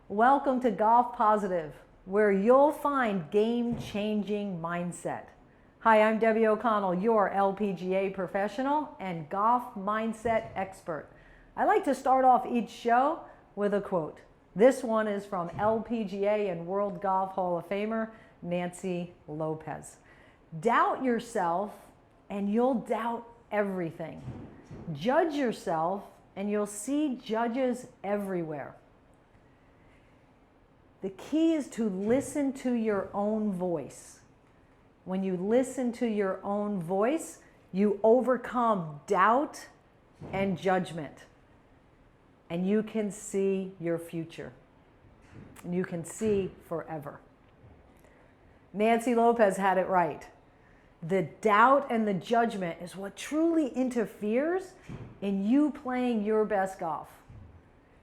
Welcome to Golf Positive, where you'll find game-changing mindset. Hi, I'm Debbie O'Connell, your LPGA professional and golf mindset expert. I like to start off each show with a quote. This one is from LPGA and World Golf Hall of Famer Nancy Lopez. Doubt yourself and you'll doubt everything. Judge yourself and you'll see judges everywhere. The key is to listen to your own voice. When you listen to your own voice, you overcome doubt and judgment. And you can see your future. And you can see forever. Nancy Lopez had it right. The doubt and the judgment is what truly interferes in you playing your best golf.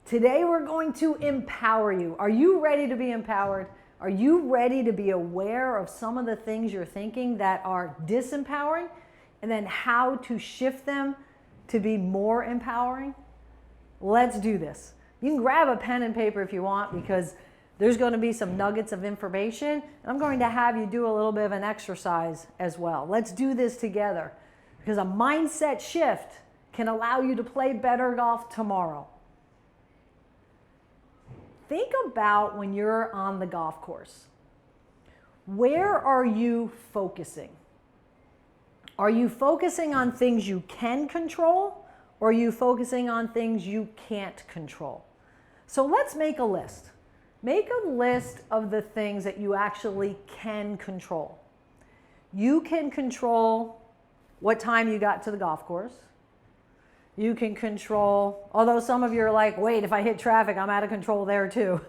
Today we're going to empower you. Are you ready to be empowered? Are you ready to be aware of some of the things you're thinking that are disempowering and then how to shift them to be more empowering? Let's do this. You can grab a pen and paper if you want because there's going to be some nuggets of information and I'm going to have you do a little bit of an exercise as well. Let's do this together because a mindset shift can allow you to play better golf tomorrow. Think about when you're on the golf course. Where are you focusing? Are you focusing on things you can control or are you focusing on things you can't control? So let's make a list. Make a list of the things that you actually can control. You can control what time you got to the golf course. You can control, although some of you are like, wait, if I hit traffic, I'm out of control there too.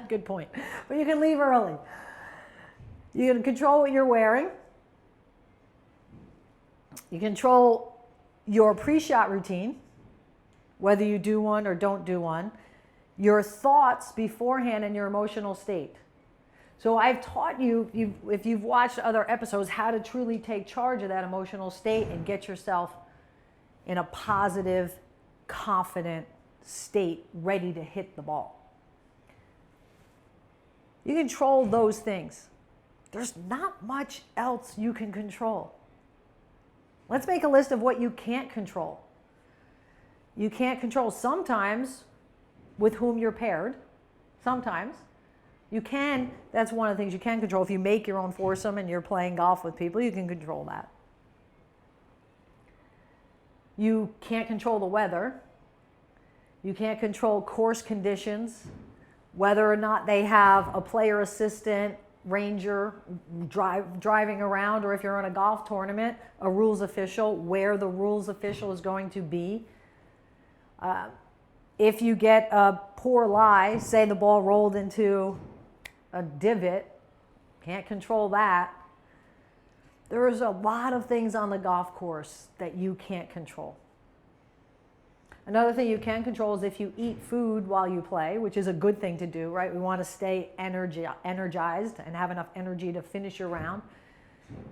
Good point. But you can leave early. You can control what you're wearing. You control your pre-shot routine, whether you do one or don't do one. Your thoughts beforehand and your emotional state. So I've taught you, if you've watched other episodes, how to truly take charge of that emotional state and get yourself in a positive, confident state, ready to hit the ball. You control those things. There's not much else you can control. Let's make a list of what you can't control. You can't control sometimes with whom you're paired. Sometimes. You can, that's one of the things you can control. If you make your own foursome and you're playing golf with people, you can control that. You can't control the weather. You can't control course conditions, whether or not they have a player assistant, ranger driving around, or if you're on a golf tournament, a rules official, where the rules official is going to be. If you get a poor lie, say the ball rolled into a divot, can't control that. There's a lot of things on the golf course that you can't control. Another thing you can control is if you eat food while you play, which is a good thing to do, right? We want to stay energized and have enough energy to finish your round.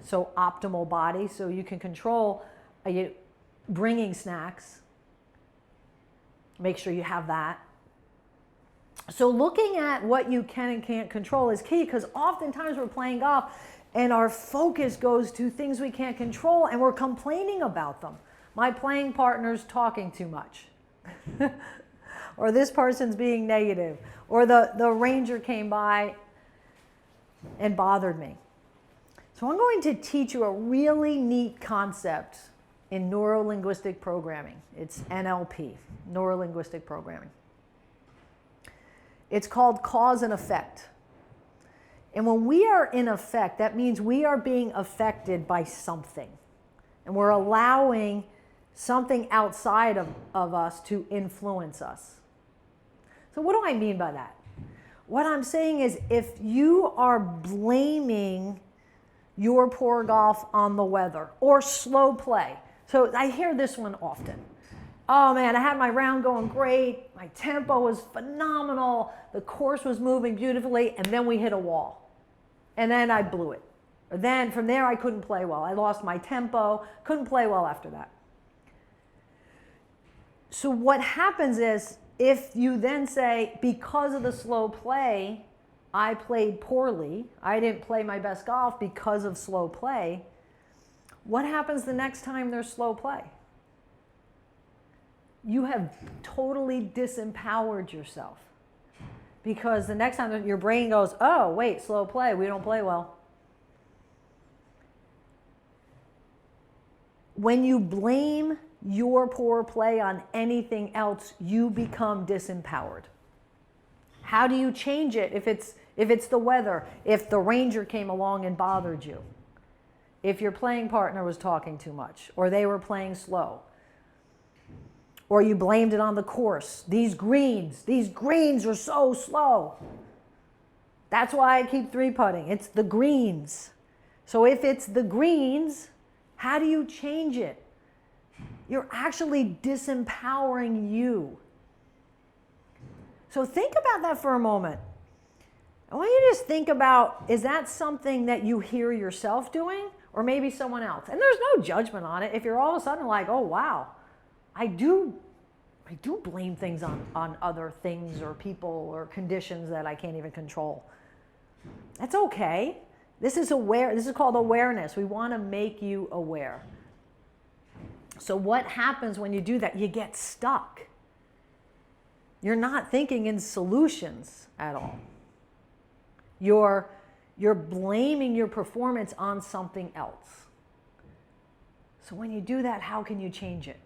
So optimal body. So you can control bringing snacks. Make sure you have that. So looking at what you can and can't control is key because oftentimes we're playing golf and our focus goes to things we can't control and we're complaining about them. My playing partner's talking too much. Or this person's being negative. Or the ranger came by and bothered me. So I'm going to teach you a really neat concept in neuro-linguistic programming. It's NLP, neuro-linguistic programming. It's called cause and effect. And when we are in effect, that means we are being affected by something. And we're allowing something outside of us to influence us. So what do I mean by that? What I'm saying is if you are blaming your poor golf on the weather or slow play. So I hear this one often. Oh man, I had my round going great. My tempo was phenomenal. The course was moving beautifully, and then we hit a wall. And then I blew it. Or then from there I couldn't play well. I lost my tempo, couldn't play well after that. So what happens is if you then say, because of the slow play, I played poorly, I didn't play my best golf because of slow play, what happens the next time there's slow play? You have totally disempowered yourself. Because the next time your brain goes, oh, wait, slow play, we don't play well. When you blame your poor play on anything else, you become disempowered. How do you change it if it's the weather, if the ranger came along and bothered you, if your playing partner was talking too much, or they were playing slow, or you blamed it on the course? These greens are so slow. That's why I keep 3-putting. It's the greens. So if it's the greens, how do you change it? You're actually disempowering you. So think about that for a moment. I want you to just think about, is that something that you hear yourself doing, or maybe someone else? And there's no judgment on it. If you're all of a sudden like, oh, wow, I do blame things on other things or people or conditions that I can't even control. That's okay. This is called awareness. We want to make you aware. So what happens when you do that? You get stuck. You're not thinking in solutions at all. You're blaming your performance on something else. So when you do that, how can you change it?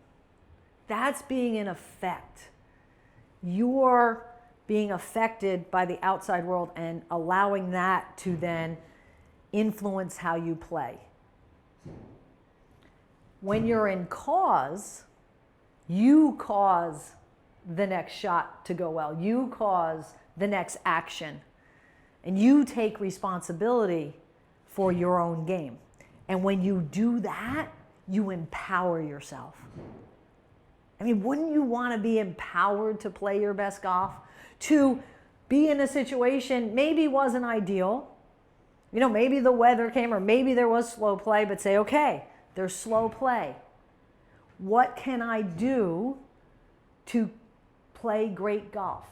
That's being in effect. You're being affected by the outside world and allowing that to then influence how you play. When you're in cause, you cause the next shot to go well. You cause the next action. And you take responsibility for your own game. And when you do that, you empower yourself. I mean, wouldn't you want to be empowered to play your best golf? To be in a situation maybe wasn't ideal. You know, maybe the weather came or maybe there was slow play, but say, okay, there's slow play. What can I do to play great golf?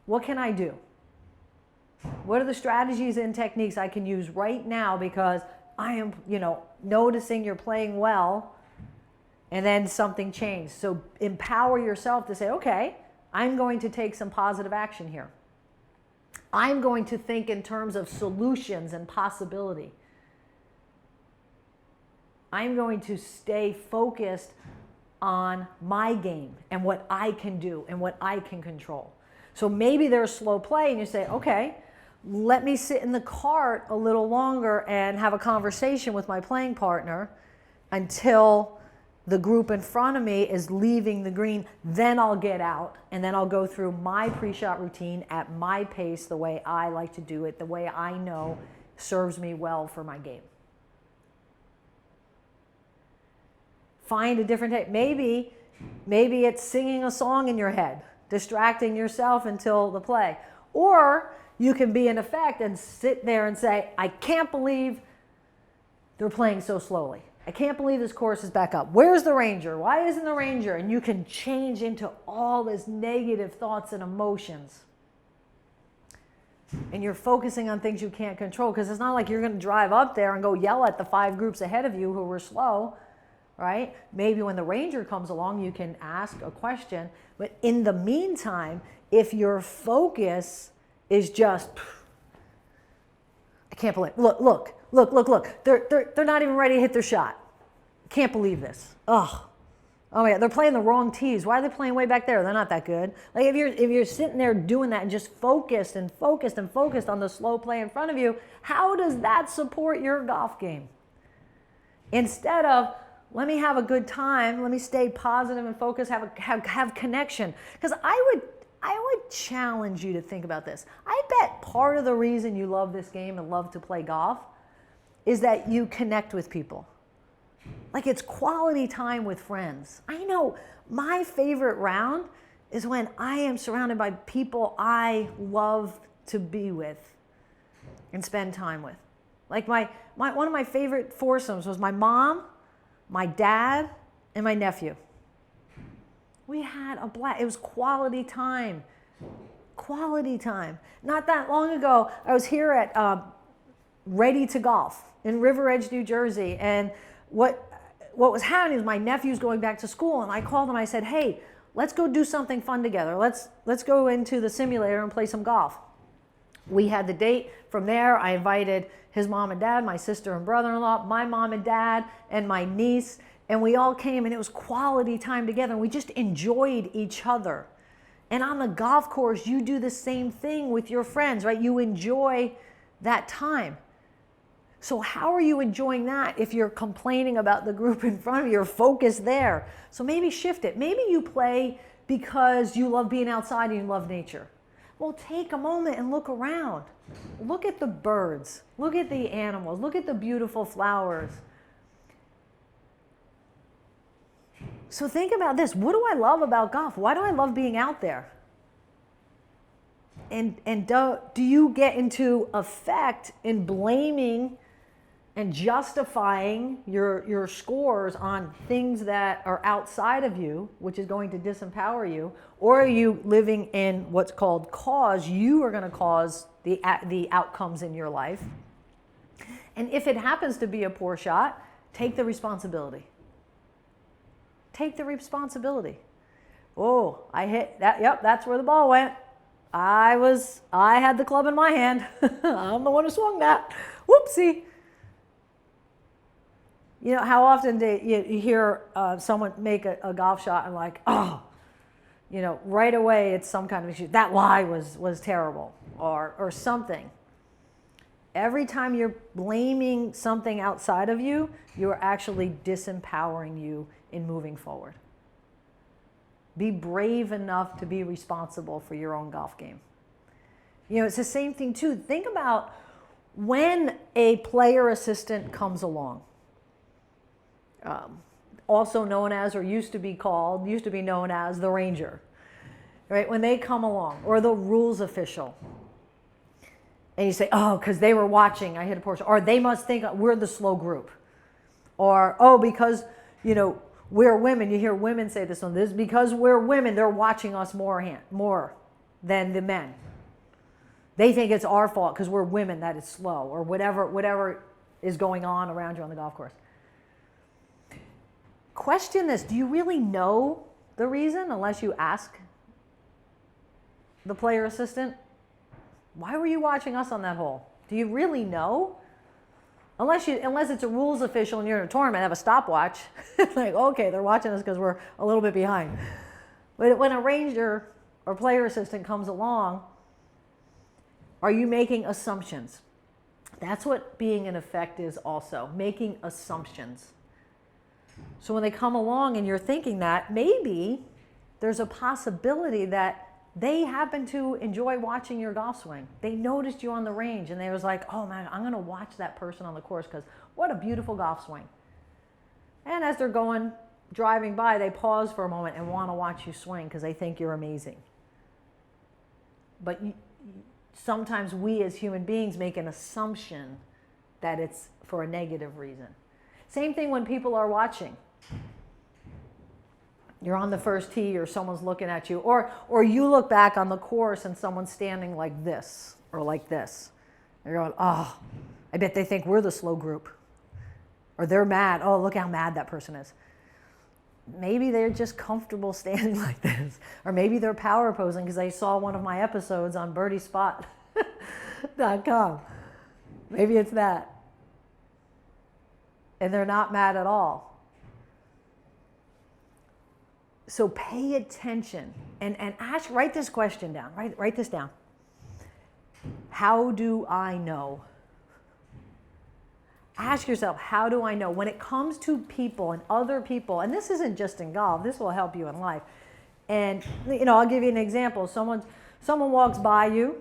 What can I do? What are the strategies and techniques I can use right now because I am, noticing you're playing well and then something changed. So empower yourself to say, okay, I'm going to take some positive action here. I'm going to think in terms of solutions and possibility. I'm going to stay focused on my game and what I can do and what I can control. So maybe there's slow play and you say, okay, let me sit in the cart a little longer and have a conversation with my playing partner until the group in front of me is leaving the green. Then I'll get out and then I'll go through my pre-shot routine at my pace, the way I like to do it, the way I know serves me well for my game. Find a different day. Maybe it's singing a song in your head, distracting yourself until the play. Or you can be in effect and sit there and say, I can't believe they're playing so slowly. I can't believe this course is back up. Where's the ranger? Why isn't the ranger? And you can change into all this negative thoughts and emotions. And you're focusing on things you can't control, because it's not like you're going to drive up there and go yell at the 5 groups ahead of you who were slow, right? Maybe when the ranger comes along, you can ask a question. But in the meantime, if your focus is just, I can't believe, look. They're not even ready to hit their shot. Can't believe this. Oh my God, they're playing the wrong tees. Why are they playing way back there? They're not that good. Like if you're sitting there doing that and just focused on the slow play in front of you, how does that support your golf game? Instead of, let me have a good time, let me stay positive and focus, have connection. Because I would challenge you to think about this. I bet part of the reason you love this game and love to play golf is that you connect with people. Like it's quality time with friends. I know my favorite round is when I am surrounded by people I love to be with and spend time with. Like one of my favorite foursomes was my mom, my dad, and my nephew. We had a blast. It was quality time. Quality time. Not that long ago, I was here at Ready to Golf in River Edge, New Jersey. And what was happening is my nephew's going back to school, and I called him. I said, hey, let's go do something fun together. Let's go into the simulator and play some golf. We had the date. From there, I invited his mom and dad, my sister and brother-in-law, my mom and dad, and my niece. And we all came, and it was quality time together. And we just enjoyed each other. And on the golf course, you do the same thing with your friends, right? You enjoy that time. So how are you enjoying that if you're complaining about the group in front of you? You're focused there. So maybe shift it. Maybe you play because you love being outside and you love nature. Well, take a moment and look around. Look at the birds. Look at the animals. Look at the beautiful flowers. So think about this. What do I love about golf? Why do I love being out there? And do you get into effect in blaming and justifying your scores on things that are outside of you, which is going to disempower you? Or are you living in what's called cause? You are going to cause the outcomes in your life. And if it happens to be a poor shot, take the responsibility. Take the responsibility. Oh, I hit that. Yep, that's where the ball went. I had the club in my hand. I'm the one who swung that. Whoopsie. You know, how often do you hear someone make a golf shot and like, oh, you know, right away it's some kind of issue. That lie was terrible or something. Every time you're blaming something outside of you, you're actually disempowering you in moving forward. Be brave enough to be responsible for your own golf game. You know, it's the same thing too. Think about when a player assistant comes along, also known as, or used to be known as the ranger, right? When they come along, or the rules official, and you say, oh, because they were watching, I hit a poor shot, or they must think we're the slow group, or, oh, because, you know, we're women. You hear women say this one. This because we're women, they're watching us more than the men. They think it's our fault because we're women that it's slow, or whatever is going on around you on the golf course. Question this. Do you really know the reason unless you ask the player assistant? Why were you watching us on that hole? Do you really know? Unless it's a rules official and you're in a tournament, have a stopwatch. Like, okay, they're watching us because we're a little bit behind. But when a ranger or player assistant comes along, are you making assumptions? That's what being in effect is also, making assumptions. So when they come along and you're thinking that, maybe there's a possibility that they happen to enjoy watching your golf swing. They noticed you on the range and they was like, oh man, I'm going to watch that person on the course because what a beautiful golf swing. And as they're driving by, they pause for a moment and want to watch you swing because they think you're amazing. But sometimes we as human beings make an assumption that it's for a negative reason. Same thing when people are watching. You're on the first tee or someone's looking at you, or you look back on the course and someone's standing like this or like this. You're going, oh, I bet they think we're the slow group. Or they're mad. Oh, look how mad that person is. Maybe they're just comfortable standing like this. Or maybe they're power posing because they saw one of my episodes on birdiespot.com. Maybe it's that. And they're not mad at all. So pay attention and write this question down. Write this down. How do I know? Ask yourself, how do I know? When it comes to people and other people, and this isn't just in golf, this will help you in life. And, you know, I'll give you an example. Someone walks by you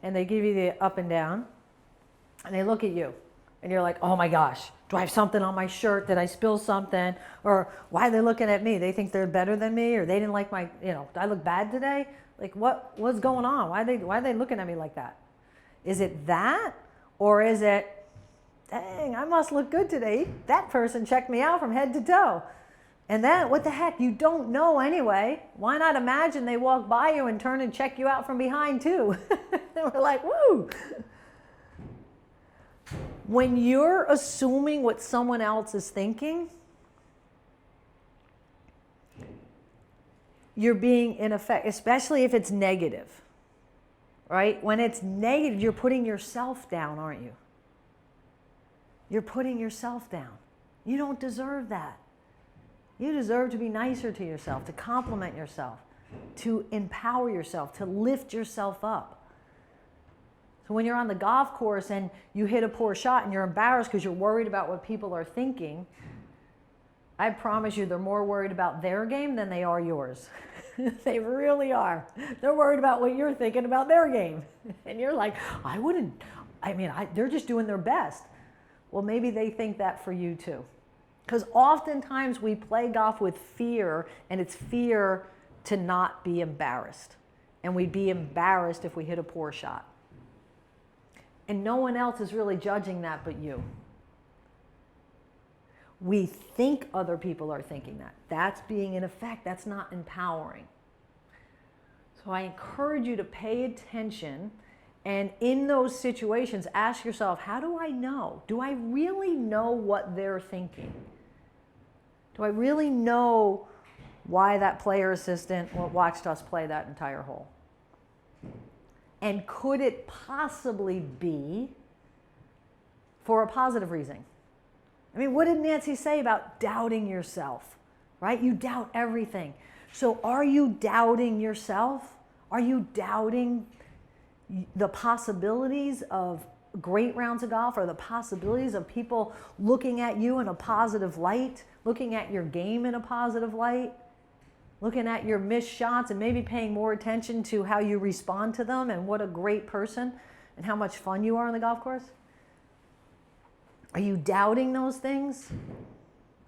and they give you the up and down and they look at you and you're like, oh my gosh. Do I have something on my shirt? Did I spill something? Or why are they looking at me? They think they're better than me, or they didn't like my, you know, did I look bad today? Like what's going on? Why are they looking at me like that? Is it that? Or is it, dang, I must look good today. That person checked me out from head to toe. And then, what the heck, you don't know anyway. Why not imagine they walk by you and turn and check you out from behind too? And we're like, woo! When you're assuming what someone else is thinking, you're being in effect, especially if it's negative, right? When it's negative, you're putting yourself down, aren't you? You're putting yourself down. You don't deserve that. You deserve to be nicer to yourself, to compliment yourself, to empower yourself, to lift yourself up. So when you're on the golf course and you hit a poor shot and you're embarrassed because you're worried about what people are thinking, I promise you they're more worried about their game than they are yours. They really are. They're worried about what you're thinking about their game. And you're like, they're just doing their best. Well, maybe they think that for you too. Because oftentimes we play golf with fear, and it's fear to not be embarrassed. And we'd be embarrassed if we hit a poor shot. And no one else is really judging that but you. We think other people are thinking that. That's being in effect. That's not empowering. So I encourage you to pay attention, and in those situations, ask yourself, how do I know? Do I really know what they're thinking? Do I really know why that player assistant watched us play that entire hole? And could it possibly be for a positive reason? I mean, what did Nancy say about doubting yourself, right? You doubt everything. So are you doubting yourself? Are you doubting the possibilities of great rounds of golf, or the possibilities of people looking at you in a positive light, looking at your game in a positive light, looking at your missed shots and maybe paying more attention to how you respond to them and what a great person and how much fun you are on the golf course? Are you doubting those things?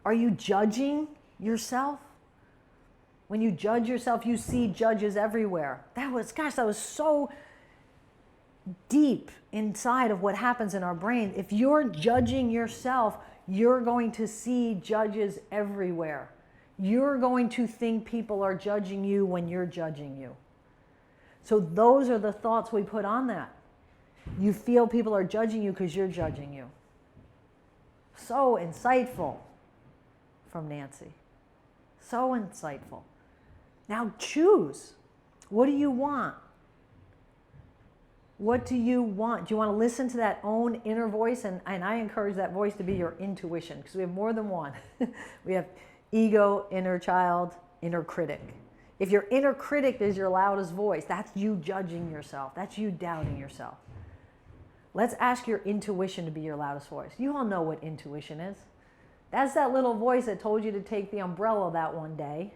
Are you judging yourself? When you judge yourself, you see judges everywhere. That was so deep inside of what happens in our brain. If you're judging yourself, you're going to see judges everywhere. You're going to think people are judging you when you're judging you. So those are the thoughts we put on that. You feel people are judging you because you're judging you. So insightful from Nancy. So insightful. Now choose. What do you want? What do you want? Do you want to listen to that own inner voice? And I encourage that voice to be your intuition, because we have more than one. We have ego, inner child, inner critic. If your inner critic is your loudest voice, that's you judging yourself. That's you doubting yourself. Let's ask your intuition to be your loudest voice. You all know what intuition is. That's that little voice that told you to take the umbrella that one day.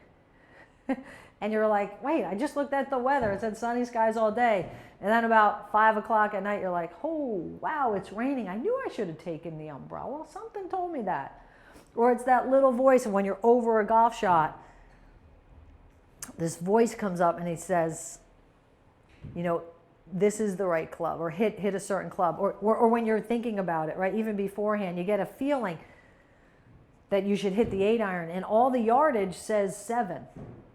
And you're like, wait, I just looked at the weather. It said sunny skies all day. And then about 5 o'clock at night, you're like, oh, wow, it's raining. I knew I should have taken the umbrella. Something told me that. Or it's that little voice, and when you're over a golf shot, this voice comes up and he says, you know, this is the right club, or hit a certain club. Or when you're thinking about it, right, even beforehand, you get a feeling that you should hit the 8-iron, and all the yardage says 7.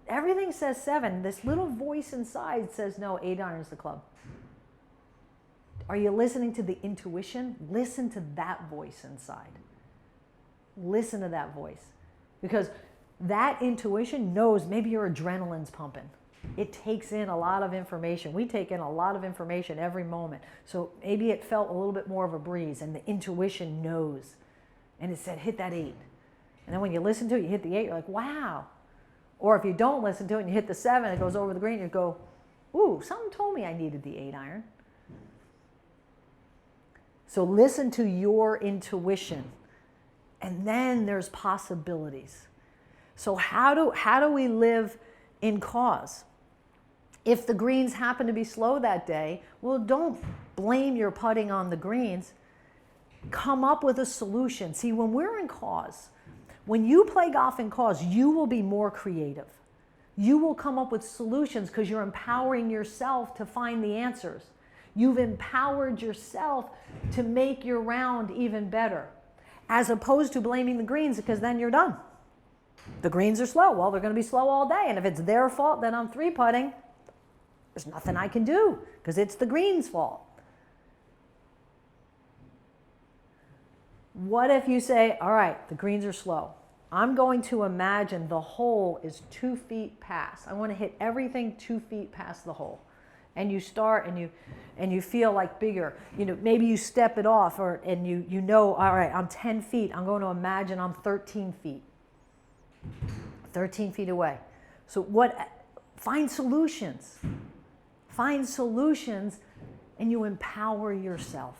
Everything says 7. This little voice inside says, no, 8-iron is the club. Are you listening to the intuition? Listen to that voice inside. Listen to that voice. Because that intuition knows maybe your adrenaline's pumping. It takes in a lot of information. We take in a lot of information every moment. So maybe it felt a little bit more of a breeze, and the intuition knows. And it said, hit that 8. And then when you listen to it, you hit the 8, you're like, wow. Or if you don't listen to it and you hit the 7, it goes over the green, you go, ooh, something told me I needed the 8-iron. So listen to your intuition. And then there's possibilities. So how do we live in cause? If the greens happen to be slow that day, well, don't blame your putting on the greens. Come up with a solution. See, when we're in cause, when you play golf in cause, you will be more creative. You will come up with solutions because you're empowering yourself to find the answers. You've empowered yourself to make your round even better, as opposed to blaming the greens, because then you're done. The greens are slow. Well, they're going to be slow all day. And if it's their fault, then I'm 3-putting. There's nothing I can do because it's the green's fault. What if you say, all right, the greens are slow. I'm going to imagine the hole is 2 feet past. I want to hit everything 2 feet past the hole. And you start and you feel like bigger. Maybe you step it off and you know, all right, I'm 10 feet. I'm going to imagine I'm 13 feet. 13 feet away. So find solutions. Find solutions and you empower yourself.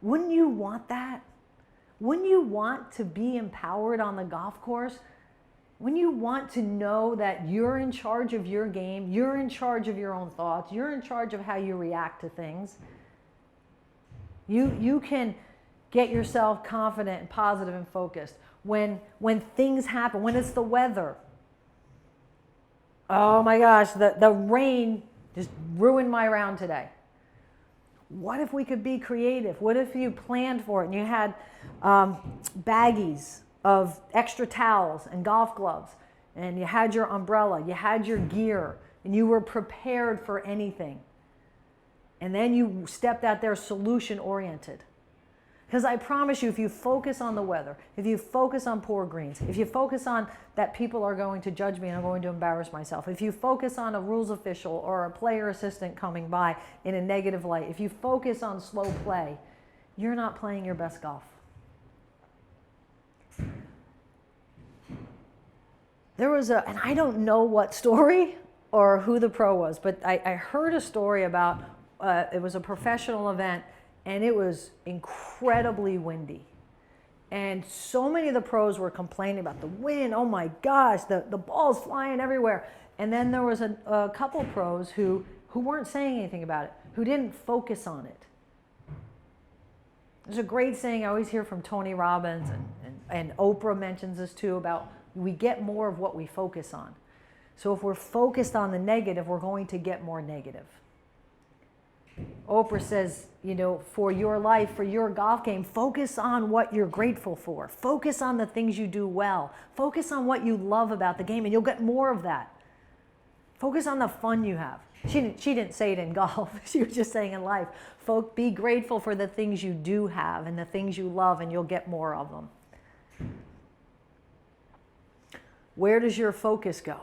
Wouldn't you want that? Wouldn't you want to be empowered on the golf course? Wouldn't you want to know that you're in charge of your game, you're in charge of your own thoughts, you're in charge of how you react to things? You can get yourself confident and positive and focused. When things happen, when it's the weather. Oh my gosh, the rain just ruined my round today. What if we could be creative? What if you planned for it and you had baggies of extra towels and golf gloves, and you had your umbrella, you had your gear, and you were prepared for anything. And then you stepped out there solution oriented. Because I promise you, if you focus on the weather, if you focus on poor greens, if you focus on that people are going to judge me and I'm going to embarrass myself, if you focus on a rules official or a player assistant coming by in a negative light, if you focus on slow play, you're not playing your best golf. There was and I don't know what story or who the pro was, but I heard a story about, it was a professional event, and it was incredibly windy. And so many of the pros were complaining about the wind. Oh my gosh, the ball's flying everywhere. And then there was a couple pros who weren't saying anything about it, who didn't focus on it. There's a great saying I always hear from Tony Robbins, and Oprah mentions this too, about we get more of what we focus on. So if we're focused on the negative, we're going to get more negative. Oprah says, for your life, for your golf game, focus on what you're grateful for. Focus on the things you do well. Focus on what you love about the game, and you'll get more of that. Focus on the fun you have. She didn't say it in golf. She was just saying in life. Be grateful for the things you do have and the things you love, and you'll get more of them. Where does your focus go?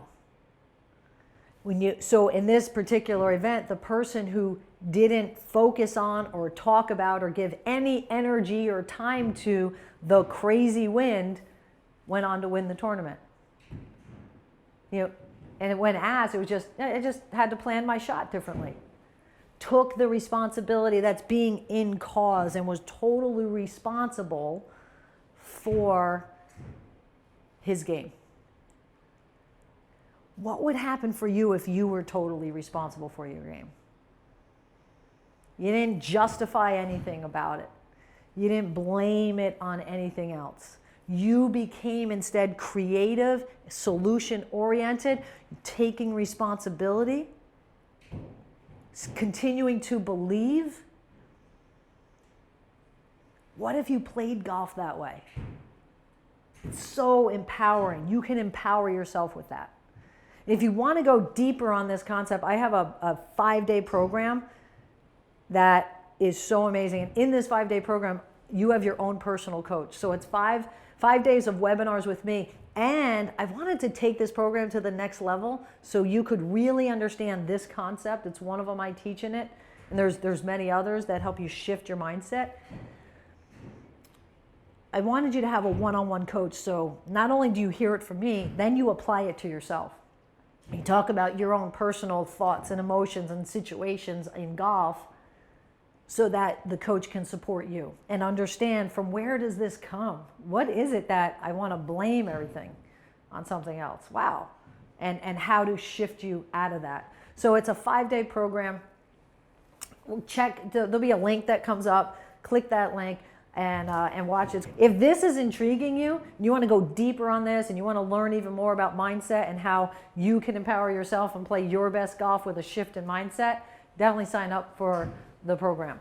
So in this particular event, the person who didn't focus on or talk about or give any energy or time to the crazy wind went on to win the tournament. And when asked, I just had to plan my shot differently. Took the responsibility that's being in cause and was totally responsible for his game. What would happen for you if you were totally responsible for your game? You didn't justify anything about it. You didn't blame it on anything else. You became instead creative, solution-oriented, taking responsibility, continuing to believe. What if you played golf that way? It's so empowering. You can empower yourself with that. If you want to go deeper on this concept, I have a 5-day program that is so amazing. And in this 5-day program, you have your own personal coach. So it's five days of webinars with me. And I wanted to take this program to the next level so you could really understand this concept. It's one of them I teach in it. And there's many others that help you shift your mindset. I wanted you to have a one-on-one coach. So not only do you hear it from me, then you apply it to yourself. You talk about your own personal thoughts and emotions and situations in golf so that the coach can support you and understand, from where does this come? What is it that I want to blame everything on something else? Wow. And how to shift you out of that. So it's a 5-day program. Check, there'll be a link that comes up. Click that link and watch it. If this is intriguing you, you want to go deeper on this and you want to learn even more about mindset and how you can empower yourself and play your best golf with a shift in mindset, definitely sign up for the program.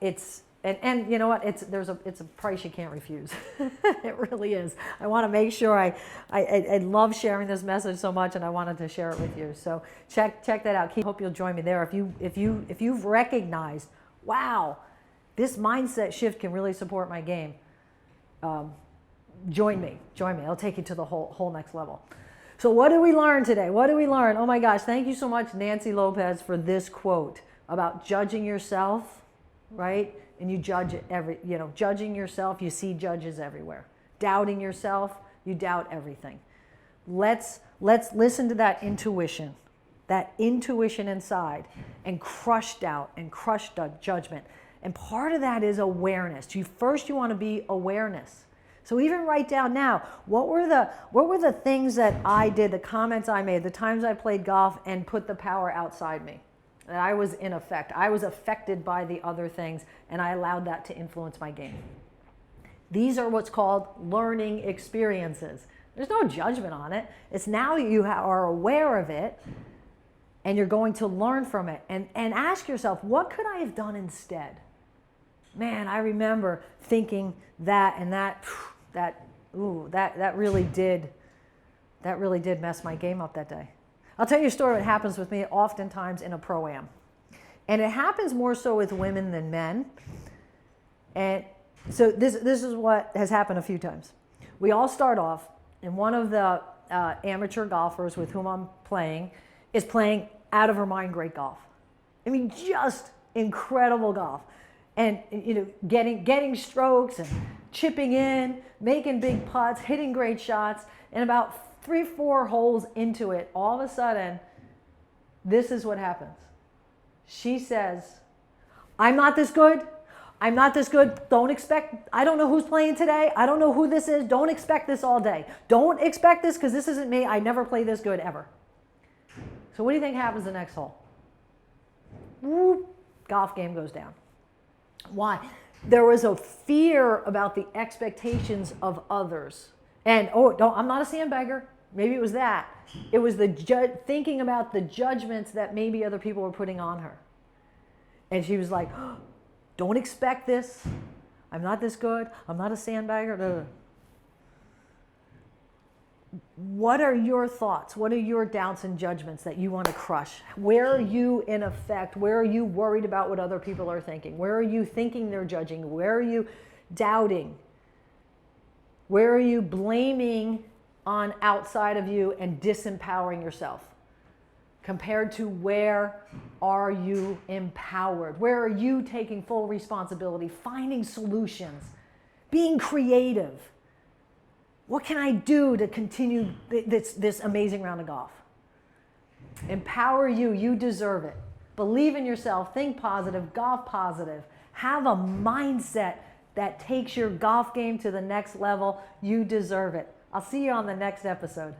It's And you know what? It's a price you can't refuse. It really is. I want to make sure I love sharing this message so much, and I wanted to share it with you. So check that out. Hope you'll join me there. If you've recognized, wow, this mindset shift can really support my game. Join me. I'll take you to the whole next level. So what did we learn today? What did we learn? Oh my gosh, thank you so much, Nancy Lopez, for this quote about judging yourself, right? And you judge judging yourself, you see judges everywhere. Doubting yourself, you doubt everything. Let's listen to that intuition inside, and crush doubt and crush judgment. And part of that is awareness. You want to be awareness. So even write down now, what were the things that I did, the comments I made, the times I played golf and put the power outside me? That I was in effect. I was affected by the other things, and I allowed that to influence my game. These are what's called learning experiences. There's no judgment on it. It's now you are aware of it, and you're going to learn from it. And ask yourself, what could I have done instead? Man, I remember thinking that really did mess my game up that day. I'll tell you a story that happens with me oftentimes in a pro-am. And it happens more so with women than men. And so this is what has happened a few times. We all start off, and one of the amateur golfers with whom I'm playing is playing out of her mind great golf. I mean, just incredible golf. And getting strokes and chipping in, making big putts, hitting great shots, and about 3-4 holes into it, all of a sudden, this is what happens. She says, I'm not this good. I don't know who's playing today. I don't know who this is. Don't expect this all day. Don't expect this because this isn't me. I never play this good ever. So what do you think happens the next hole? Whoop, golf game goes down. Why? There was a fear about the expectations of others. And, I'm not a sandbagger. Maybe it was that. It was thinking about the judgments that maybe other people were putting on her. And she was like, don't expect this. I'm not this good. I'm not a sandbagger. What are your thoughts? What are your doubts and judgments that you want to crush? Where are you in effect? Where are you worried about what other people are thinking? Where are you thinking they're judging? Where are you doubting? Where are you blaming on outside of you and disempowering yourself? Compared to where are you empowered? Where are you taking full responsibility, finding solutions, being creative? What can I do to continue this amazing round of golf? Empower you. You deserve it. Believe in yourself. Think positive. Golf positive. Have a mindset that takes your golf game to the next level. You deserve it. I'll see you on the next episode.